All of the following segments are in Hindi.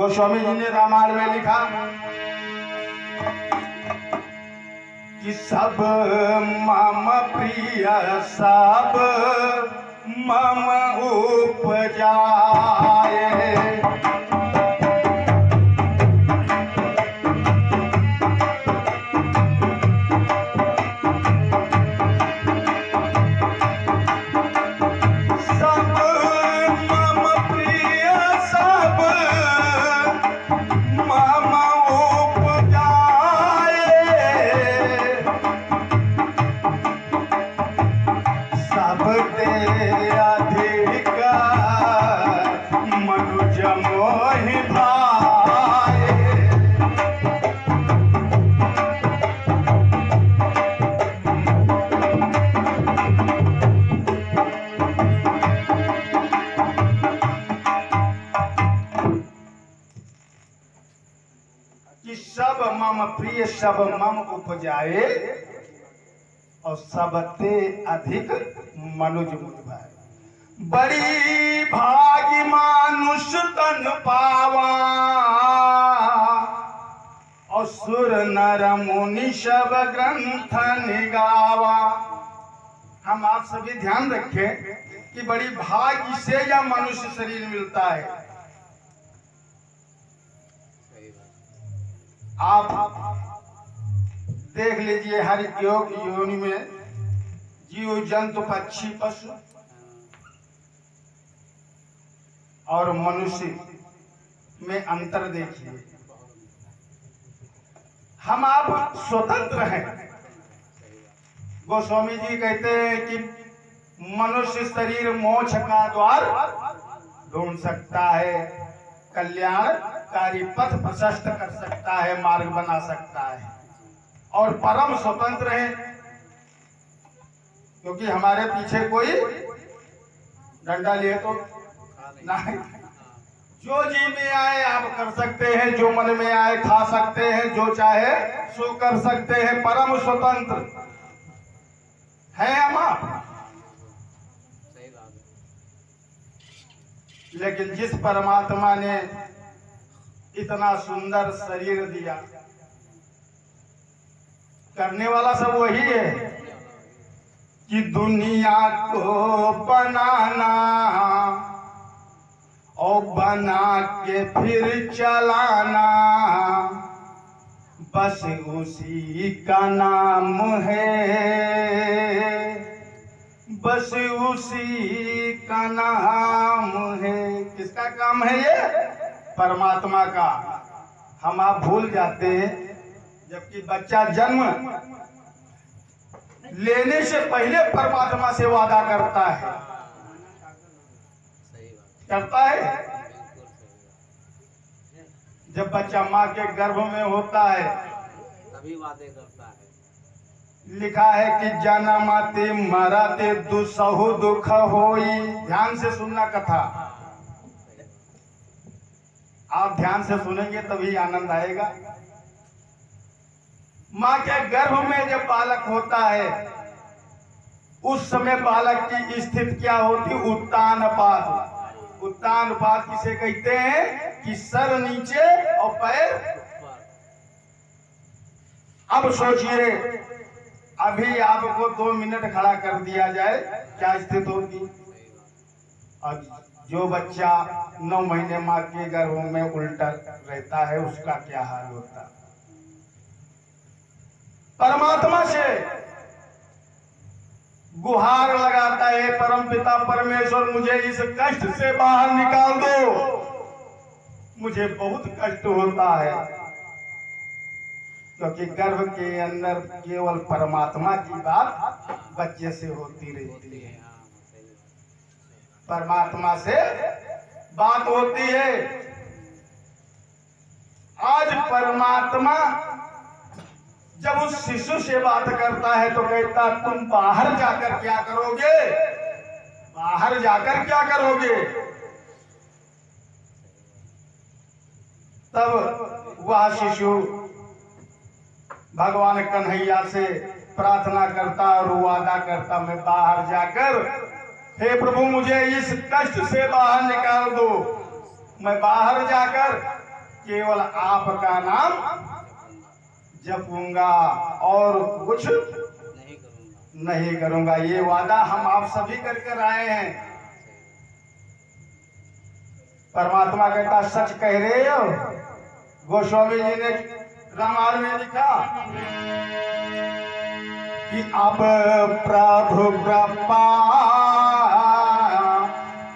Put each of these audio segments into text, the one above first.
गोस्वामी जी ने रामायण में लिखा कि सब मम प्रिय सब मम उपजाए। सब मम प्रिय सब मम उपजाए और सबते अधिक मनुज मुझ भाई। बड़ी भागी मानुष तन पावा और सुर नर मुनि सब ग्रंथ निगावा। हम आप सभी ध्यान रखें कि बड़ी भाग्य से यह मनुष्य शरीर मिलता है। आप देख लीजिए हर योग योनि में जीव जंतु पक्षी पशु और मनुष्य में अंतर देखिए। हम आप स्वतंत्र हैं। गोस्वामी जी कहते हैं कि मनुष्य शरीर मोक्ष का द्वार ढूंढ सकता है, कल्याणकारी पथ प्रशस्त कर सकता है, मार्ग बना सकता है और परम स्वतंत्र है, क्योंकि हमारे पीछे कोई डंडा लिए तो नहीं। जो जी में आए आप कर सकते हैं, जो मन में आए खा सकते हैं, जो चाहे सो कर सकते हैं। परम स्वतंत्र है हम आप। लेकिन जिस परमात्मा ने इतना सुंदर शरीर दिया, करने वाला सब वही है कि दुनिया को बनाना और बना के फिर चलाना, बस उसी का नाम है, बस उसी का नाम है। किसका काम है ये? परमात्मा का। हम आप भूल जाते हैं, जबकि बच्चा जन्म लेने से पहले परमात्मा से वादा करता है, करता है। जब बच्चा माँ के गर्भ में होता है तभी वादे करता है। लिखा है कि जन्मते मरते दुसहु दुख होई। ध्यान से सुनना कथा, आप ध्यान से सुनेंगे तभी आनंद आएगा। माँ के गर्भ में जब बालक होता है उस समय बालक की स्थिति क्या होती? उत्तानपात। उत्तानपात किसे कहते हैं? कि सर नीचे और पैर। अब सोचिए, अभी आपको 2 मिनट खड़ा कर दिया जाए, क्या स्थिति होगी? और जो बच्चा 9 महीने माँ के गर्भ में उल्टा रहता है उसका क्या हाल होता? परमात्मा से गुहार लगाता है, परमपिता परमेश्वर मुझे इस कष्ट से बाहर निकाल दो, मुझे बहुत कष्ट होता है। क्योंकि गर्भ के अंदर केवल परमात्मा की बात बच्चे से होती रहती है, परमात्मा से बात होती है। आज परमात्मा जब उस शिशु से बात करता है तो कहता तुम बाहर जाकर क्या करोगे? बाहर जाकर क्या करोगे? तब वह शिशु भगवान कन्हैया से प्रार्थना करता और वादा करता, मैं बाहर जाकर, हे प्रभु मुझे इस कष्ट से बाहर निकाल दो, मैं बाहर जाकर केवल आपका नाम जपूंगा और कुछ नहीं करूँगा। नहीं करूंगा। ये वादा हम आप सभी कर कर आए हैं। परमात्मा कहता सच कह रहे हो। गोस्वामी जी ने रामायण में लिखा कि अब प्रभु कृपा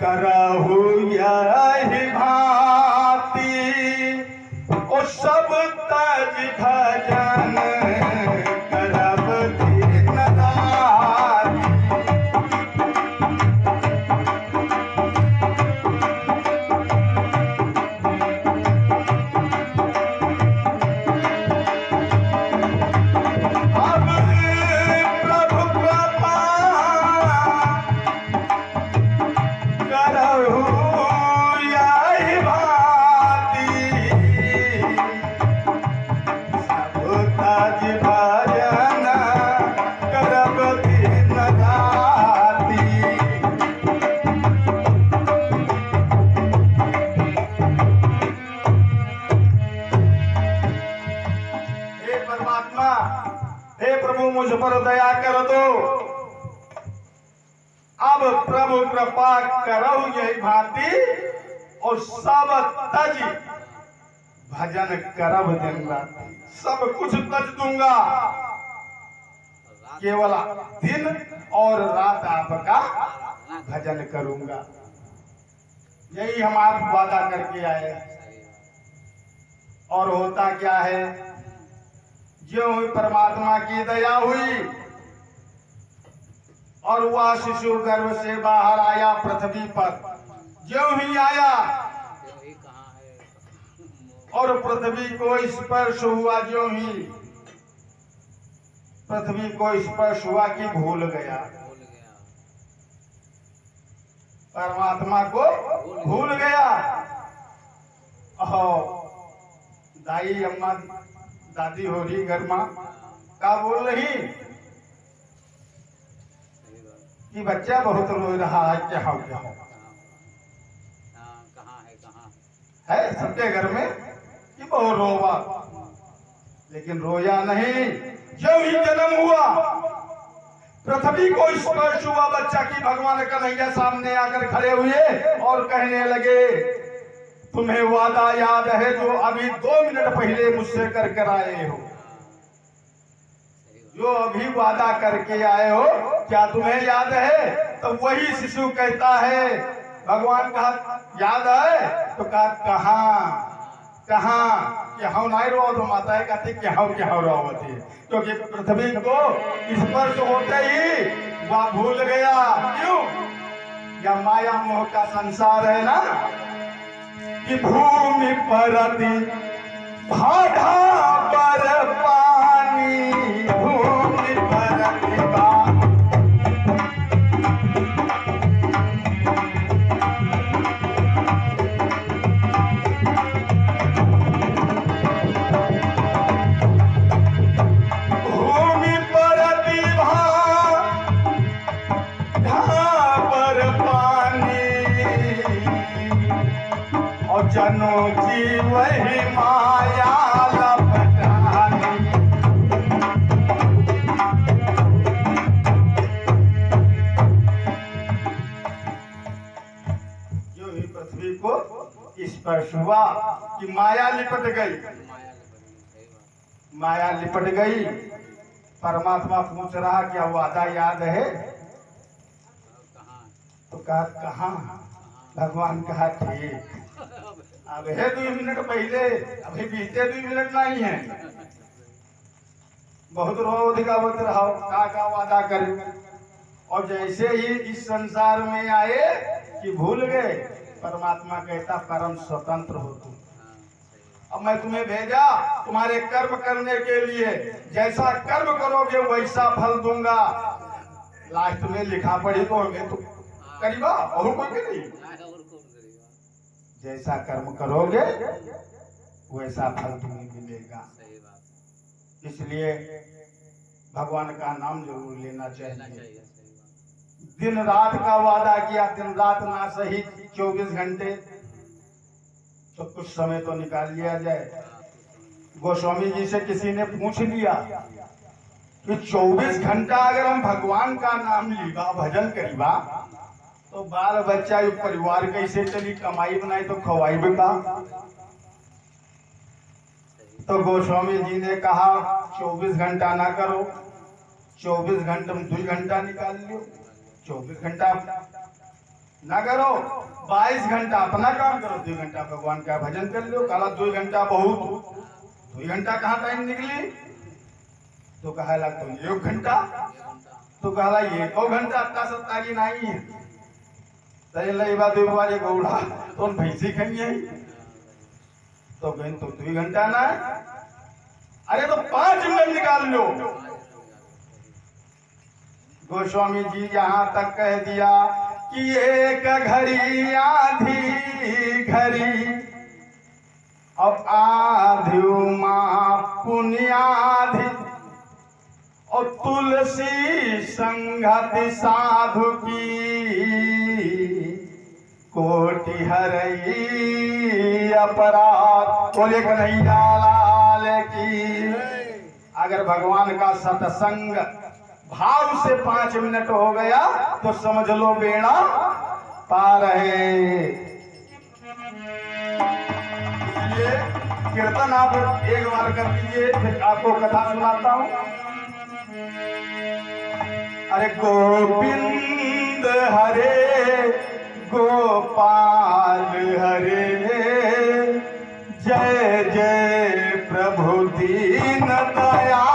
करहु यही भांति, ओ सब तज भजन करब दिन राति। अब प्रभु कृपा करहु यही भांति, सब तज भजन करब दिन राति। हे परमात्मा, हे प्रभु मुझ पर दया कर दो। अब प्रभु कृपा करो यही भांति, और सब तज भजन करब दिन राति। सब कुछ तज दूंगा, रात केवल दिन और रात आपका आराधना कर। भजन करूंगा। यही हम आप वादा करके आए हैं। सही बात। और होता क्या है, जो हुई परमात्मा की दया हुई और वह शिशु गर्भ से बाहर आया पृथ्वी पर। जो ही आया जो ही कहाँ है और पृथ्वी को स्पर्श हुआ, जो ही पृथ्वी को स्पर्श हुआ कि भूल गया, भूल गया। परमात्मा को भूल गया। दाई अम्मा दादी हो रही घर माँ का बोल रही सही बात। कि बच्चा बहुत रो रहा है, क्या हो क्या हो। कहाँ है कहाँ है सबके घर में कि बहुत रोवा, लेकिन रोया नहीं। जब ही जन्म हुआ पृथ्वी को स्पर्श हुआ बच्चा की, भगवान कन्हैया सामने आकर खड़े हुए और कहने लगे तुम्हें वादा याद है जो अभी 2 मिनट पहले मुझसे कर कर आए हो, सही बात। जो अभी वादा करके आए हो, क्या तुम्हें याद है? तो वही शिशु कहता है, भगवान कहा याद है? तो कहा कहाँ कहाँ, क्या हो नहीं रो। तो माता कहती क्या हो रोवती, क्योंकि पृथ्वी को स्पर्श होते ही वह भूल गया। क्यों? या माया मोह का संसार है ना, कि भूमि पर भाढ़ा पर पानी, भूमि पर भूमि पर भाढ़ा पर पानी, और जनो जी वही माया लपटानी। जो ही पृथ्वी को स्पर्श हुआ कि माया लिपट गई, माया लगनी। सही बात। माया लिपट गई। परमात्मा पूछ रहा क्या वादा याद है? कहाँ तो कहा कहाँ? भगवान कहा ठीक, अब है 2 मिनट पहले, अभी बीते 2 मिनट नहीं है। बहुत रोध का मत रहो, का वादा कर। और जैसे ही इस संसार में आए कि भूल गए, परमात्मा कहता परम स्वतंत्र हो तुम। अब मैं तुम्हें भेजा तुम्हारे कर्म करने के लिए, जैसा कर्म करोगे वैसा फल दूंगा। लास्ट में लिखा पड़ी तो हमें तो करीबा और कोई नहीं। और कौन करेगा। जैसा कर्म करोगे वैसा फल तुम्हें मिलेगा। सही बात। इसलिए भगवान का नाम जरूर लेना लेना चाहिए। चाहिए। सही बात। दिन रात का वादा किया, दिन रात ना सही 24 घंटे, तो कुछ समय तो निकाल लिया जाए। हाँ, कुछ गोस्वामी जी से किसी ने पूछ लिया कि 24 घंटा अगर हम भगवान का नाम लीबा भजन करीबा तो बाल बच्चा ये परिवार कैसे चली, कमाई बनाई तो खवाई का। तो गोस्वामी जी ने कहा 24 घंटा ना करो, 24 घंटे में 2 घंटा निकाल लियो। 24 घंटा ना करो, 22 घंटा अपना काम करो, 2 घंटा भगवान का भजन कर लो। कहा 2 घंटा बहुत, 2 घंटा कहाँ टाइम निकली? तो कहा तो 1 घंटा, तो कहा 1 घंटा 70 नहीं है। सही बात एक गौड़ा तो भैंसी खाई है, तो बहन तो 2 घंटा ना है, अरे तो 5 मिनट निकाल लो। गोस्वामी जी यहाँ तक कह दिया कि एक घड़ी आधी घड़ी और आधी माँ पुण्याधि और तुलसी संगति साधु की कोटि हरई अपराध। बोले कन्हैया लाल की। अगर भगवान का सत्संग भाव से 5 मिनट हो गया तो समझ लो बेड़ा पार है। इसलिए कीर्तन आप एक बार कर लीजिए, फिर आपको कथा सुनाता हूँ। अरे गोविंद हरे गोपाल हरे, जय जय प्रभु दीन दयाल।